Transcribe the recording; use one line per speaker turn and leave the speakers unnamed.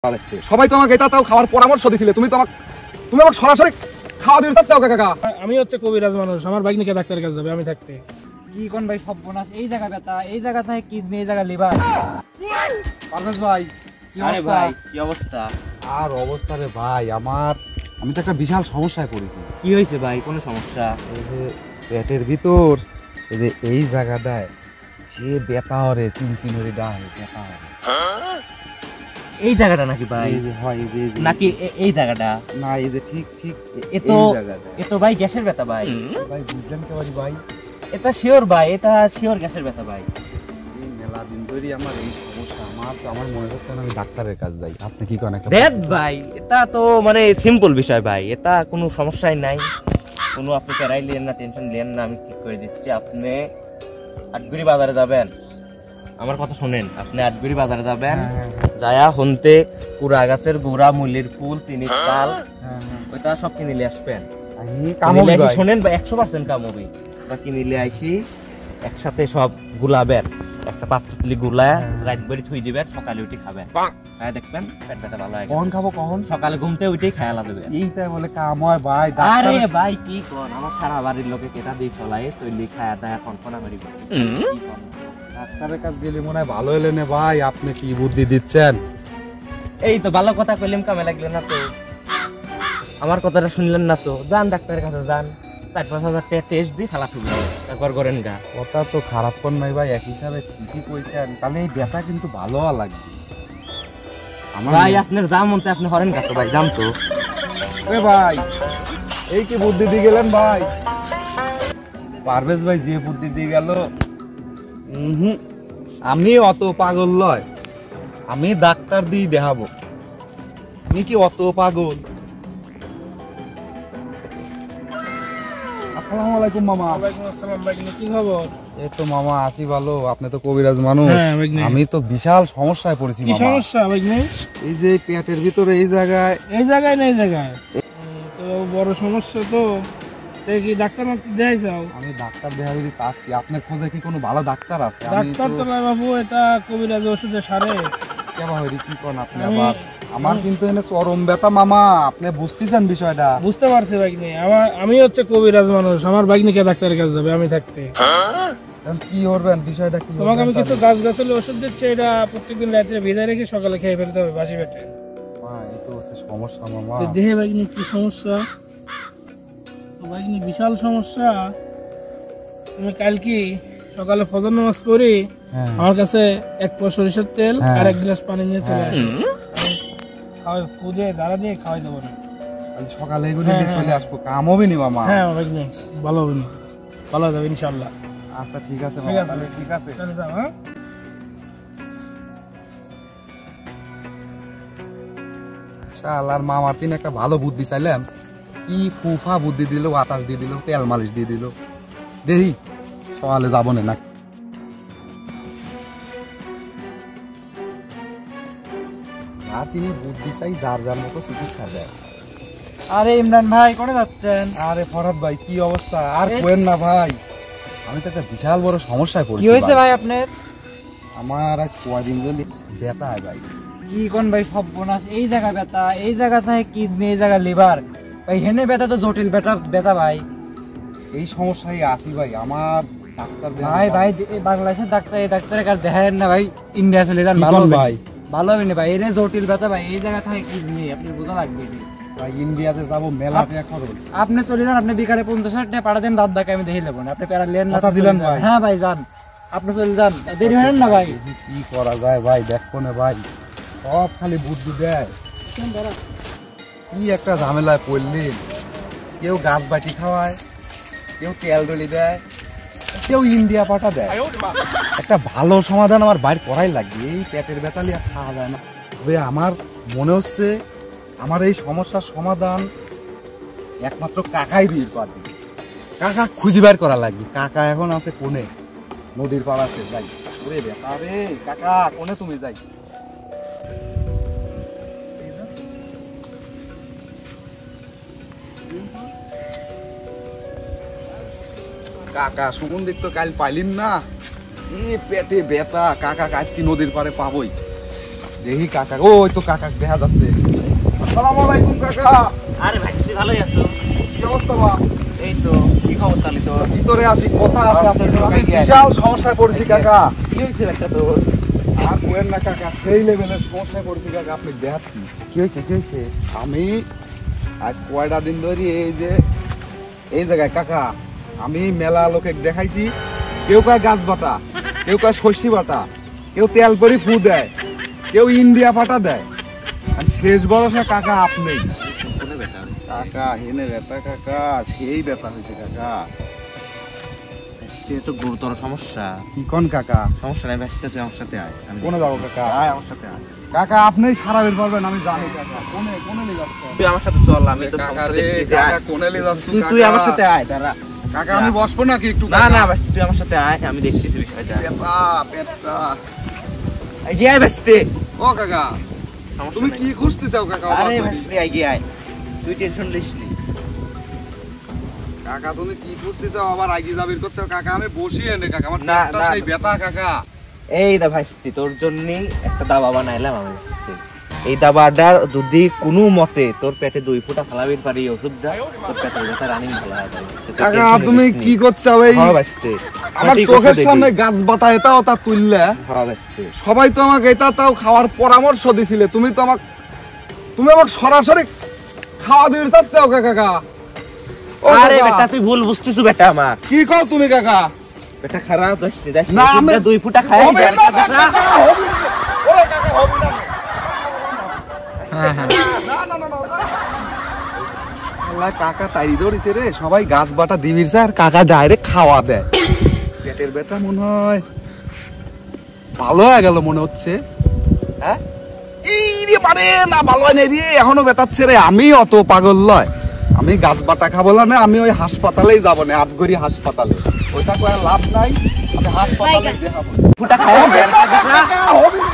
সবাই তো আমাকে তাও খাওয়ার পরামর্শ দিছিলে, তুমি আমাকে সরাসরি খাওয়া দিতে চাচ্ছো কাকা।
আমি হচ্ছে কবিরাজ মানুষ, আমার ভাগ্নিকে ডাক্তারের কাছে যাবে, আমি থাকতে
কি কোন ভাই সর্বনাশ, এই জায়গা ব্যথা, এই জায়গা থেকে কিডনি, এই জায়গা লিভার।
পারভেজ ভাই
আরে ভাই কি অবস্থা?
আর অবস্থা রে ভাই, আমি তো একটা বিশাল সমস্যায় পড়েছি।
কি হয়েছে ভাই, কোন সমস্যা?
এই যে পেটের ভিতর এই যে এই জায়গাটায় সে ব্যথা হরে, চিনচিন হরে ডায় ব্যথা হরে।
এই জায়গাটা নাকি ভাই?
এই যে হয় এই যে
নাকি এই জায়গাটা?
না এই যে ঠিক এই জায়গাটা।
এ তো ভাই গ্যাসের ব্যথা ভাই।
ভাই বুঝলেন কে বাড়ি ভাই?
এটা শিওর ভাই, এটা শিওর গ্যাসের ব্যথা ভাই।
এই মেলা দিন ধরে আমার এই সমস্যা, আমার মনে হচ্ছে আমি ডাক্তারের কাছে যাই। আপনি কি করেন?
দেখ ভাই, এটা তো মানে সিম্পল বিষয় ভাই, এটা কোনো সমস্যাই নাই, কোনো আপনি প্যারাই লিয়েন না, টেনশন লিয়েন না, আমি ঠিক করে দিচ্ছি। আপনি আটগুড়ি বাজারে যাবেন, আমার কথা শোনেন, আপনি আটগুড়ি বাজারে যাবেন, যায়া হনতে কুড়া গাছের গোড়া, মুলির ফুল, চিনির তাল, ওইটা সব কিনে নিয়ে আসবেন। শোনেন ভাই, 100% কাম হবে। কিনে নিয়ে আইসি একসাথে সব গুলাবেন, একটা পাত্র তুলি গুলায় রাত ভরি থুই দিবেন, সকালে উঠে খাবেন, খায় দেখবেন পেট ব্যথা ভালো হয়।
কখন খাবো? কখন?
সকালে ঘুমতে উঠেই খায়ালা দেবেন।
এইটাই বলে কাম হয় ভাই।
আরে ভাই কি কোন, আমার সারা বাড়ির লোকে কেটা দিয়ে চলাই, তৈলি খায়া দায়া কনকনা করি।
ডাক্তারের কাছে গেলে মনে হয় ভালো হলে না ভাই। আপনি কি বুদ্ধি দিচ্ছেন?
এই তো ভালো কথা কইলাম, কামে লাগলে না তো, আমার কথাটা শুনলেন না তো। যান ডাক্তারের কাছে যান, 4-5 হাজার টেস্ট দিয়ে ফেলা তুলবেন, তারপর করেন গা।
কথা তো খারাপ কর নাই ভাই, এক হিসাবে ঠিকই কইছেন। তাহলে এই ব্যথা কিন্তু ভালো লাগবে আমার
ভাই। আপনার যা মন চায় আপনি হরেন গা তো ভাই, যাম তো।
এ ভাই, এই কি বুদ্ধি দিয়ে গেলেন ভাই? পারভেজ ভাই যে বুদ্ধি দিয়ে গেল, আমি অত পাগল লয়, আমি ডাক্তার দিয়ে দেখাবো। আমি কি অত পাগল? আসসালামু আলাইকুম মামা।
ওয়ালাইকুম আসসালাম ভাগ্নি, কি খবর?
এই তো মামা আছি ভালো। আপনি তো কবিরাজ মানুষ,
হ্যাঁ ভাগ্নি।
আমি তো বিশাল সমস্যায় পড়েছি
কি
মামা।
সমস্যা ভাগ্নি?
এই যে পেটের ভিতরে এই জায়গায়
না এই জায়গায় তো বড় সমস্যা তো। কি ডাক্তার দেখাই যাও?
আমি ডাক্তার দেখাবি চাচ্ছি। আপনার খোঁজে কি কোনো ভালো ডাক্তার আছে?
ডাক্তার তো নাই বাবু, এটা কবিরাজ ওষুধে সারে।
কেমন হইরি কি কোন আপনি? আবার আমার কিন্তু এনে চরম ব্যথা মামা, আপনি বুঝতেছেন বিষয়টা?
বুঝতে পারছি ভাগ্নি, আমি হচ্ছে কবিরাজ মানুষ, আমার ভাগ্নিকে ডাক্তারের কাছে যাবে, আমি থাকতে।
এখন কি করবেন বিষয়টা কি?
তোমাকে আমি কিছু গাছ গাছালি ওষুধ দিচ্ছি, এটা প্রত্যেকদিন রাত্রে ভিজায় রেখে সকালে খেয়ে ফেলতে হবে বাসি পেটে।
এই তো হচ্ছে সমস্যা মামা।
দেহে ভাগ্নি কি সমস্যা? ভাগ্নি বিশাল সমস্যা। তুমি কাল কি সকালে ফজর নামাজ পড়ি আমার কাছে 1 পোয়া সরিষার তেল আর 1 গ্লাস পানি নিয়ে চলে আসো, খাওয়াই খুদে দাঁড়া দিয়ে খাওয়াই দেবো না।
সকালে এগুলি নিয়ে চলে আসবো, কাম হবে নি মামা?
হ্যাঁ ভাগ্নি, ভালো হবে না, ভালো যাবে ইনশাল্লাহ।
আচ্ছা ঠিক আছে মামা, তাহলে ঠিক আছে।
চলে যাও। হ্যাঁ
শালার মামার তিন একটা ভালো বুদ্ধি চাইলাম, কি ফুফা বুদ্ধি দিল, বাতাস দিয়ে দিল, তেল মালিশ দিয়ে দিল। দেখি সকালে যাবো না। আর তিনি বুদ্ধি চাই যার যার মতো চিকিৎসা দেয়।
আরে ইমরান ভাই কোথায় যাচ্ছেন?
আরে ফরহাদ ভাই কি অবস্থা? আর কোয়েন না ভাই, আমি তো একটা বিশাল বড় সমস্যায় পড়েছি।
কি হয়েছে ভাই আপনার?
আমার আজ কয়দিন ধরে ব্যথা হয় ভাই।
কি কোন ভাই সর্বনাশ, এই জায়গা ব্যথা, এই জায়গা থেকে কিডনি, এই জায়গা লিভার ভাই। হেনে ব্যথা তো জটিল ব্যথা ভাই।
এই সমস্যায় আছি ভাই, আমার ডাক্তার
ভাই এই বাংলাদেশের ডাক্তার, এই ডাক্তারের কাছে দেখায় না ভাই, ইন্ডিয়া চলে যান, ভালো
ভাই।
ভালো হবে না ভাই, এনে জটিল ব্যথা ভাই, এই জায়গা থেকে কিডনি, আপনি বোঝা লাগবে
ভাই। ইন্ডিয়াতে যাবো, মেলা টাকা খরচ।
আপনি চলে যান, আপনি বিকালে 50,000 টাকা পাঠা দেন, দাঁত ডাকে আমি দেখে নেবো না, আপনি প্যারা লেন না।
কথা দিলেন ভাই?
হ্যাঁ ভাই যান, আপনি চলে যান, দেরি হয় না ভাই।
কি করা যায় ভাই, দেখো না ভাই, সব খালি বুদ্ধি দেয়। কি একটা ঝামেলায় পড়লেন। কেউ গাছ বাটি খাওয়ায়, কেউ তেল ডলি দেয়, কেউ ইন্ডিয়া পাঠা দেয়। একটা ভালো সমাধান আমার বাইর করাই লাগবে, এই পেটের ব্যথা নিয়ে খাওয়া যায় না। তবে আমার মনে হচ্ছে আমার এই সমস্যার সমাধান একমাত্র কাকাই দিয়ে পারবে। কাকা খুঁজি বের করা লাগবে। কাকা এখন আছে কোনে, নদীর পাড় আছে। যাই ওরে ব্যথা রে, কাকা কোনে তুমি? যাই কাকা সুগন্ধিত তো কাল পাইলিম না, যে পেটে ব্যথা। কাকা আজ কি নদীর পাড়ে পাবই। দেখি কাকা, ওই তো কাকা দেখা যাচ্ছে। আসসালামু আলাইকুম কাকা।
আরে ভাই ভালোই আছো?
কি অবস্থা বা?
এই তো, কি খবর তালি তো?
ভিতরে আসি, কথা আছে আপনার সাথে। আমি বিশাল সমস্যায় পড়েছি কাকা।
কি হয়েছে একটা তোর?
আর বলেন না কাকা, সেই লেভেলের সমস্যায় পড়েছি কাকা, আপনি দেখাচ্ছি।
কি হয়েছে কি হয়েছে?
আমি আজ কয়টা দিন ধরে এই জায়গায় কাকা, আমি মেলা লোকে দেখাইছি, কেউ কয় গাছ বাটা, কেউ কয় শস্যি বাটা, কেউ তেল পরি ফু দেয়, কেউ ইন্ডিয়া পাটা দেয়, আর শেষ ভরসা কাকা আপনি। কাকা হেনে ব্যথা কাকা, সেই ব্যথা হয়েছে কাকা।
তো গুরুতর সমস্যা।
কি কোন কাকা?
সমস্যা নাই ভাই, তুই আমার সাথে আয়।
কোনে যাবো কাকা? আয় আমার সাথে আয় কাকা, আপনি সারা বের পারবেন আমি জানি কাকা। কোনে কোনে নিয়ে যাচ্ছেন?
তুই আমার সাথে চল, আমি তো
কাকা
সমস্যা
রে,
দেখতেছি।
কাকা কোনে নিয়ে যাচ্ছেন?
তুই আমার সাথে আয় দাঁড়া।
কাকা আমি বসবো নাকি একটু?
না না ভাই, তুই আমার সাথে আয়, আমি দেখতেছি বিষয়টা।
পেটা পেটা।
এগিয়ে আয় ভাই।
ও কাকা, তুমি কি খুঁজতে চাও কাকা?
আরে ভাই এগিয়ে আয়, তুই টেনশন লিস নি।
কাকা তুমি কি খুঁজতে চাও? আবার আগে যাবির করছো কাকা? আমি বসি এনে কাকা, আমার
না,
পেটটা
না,
সেই ব্যথা কাকা।
এই দা ভাই, তোর জন্য একটা দাবা বানাইলাম আমি। এই দাবাটার যদি কোনো মতে তোর পেটে 2 ফুটা ফালাবির পারি ওষুধটা, তোর পেটের ব্যথা রানিং ভালো হয়ে যাবে।
কাকা তুমি কি করছো? এই
হ্যাঁ ভাইস্তে,
আমার চোখের সামনে গাছ বাতা এটা ওটা তুললে,
হ্যাঁ ভাইস্তে,
সবাই তো আমাকে এটা তাও খাওয়ার পরামর্শ দিছিলে, তুমি আমাকে সরাসরি খাওয়া দিয়ে চাচ্ছো কাকা। ও
আরে
কাকা,
বেটা তুই ভুল বুঝতেছিস বেটা আমার।
কি কও তুমি কাকা?
বেটা খারাপ যাচ্ছে, দেখ
না, আমি
2 ফুটা খাই।
হবে না কাকা, হবে না। ওরে কাকা হবে না।
হ্যাঁ হ্যাঁ,
না না না না। আল্লাহ কাকা তাইরি ধরেছে রে, সবাই গাছ বাটা দিবির আর কাকা ডাইরেক্ট খাওয়া দেয়। পেটের ব্যথা মনে হয় ভালো হয়ে গেল মনে হচ্ছে। হ্যাঁ এই রে বারে, না ভালো হয় না রে, এখনো ব্যথাচ্ছে রে। আমি অত পাগল নয়, আমি গাছ বাটা খাবো না, আমি ওই হাসপাতালেই যাবো না, আটগড়ি হাসপাতালে। ওইটা কয়ে লাভ নাই, আমি হাসপাতালে দেখাবো।
ফুটা খাই।
হবে না কাকা, হবে না।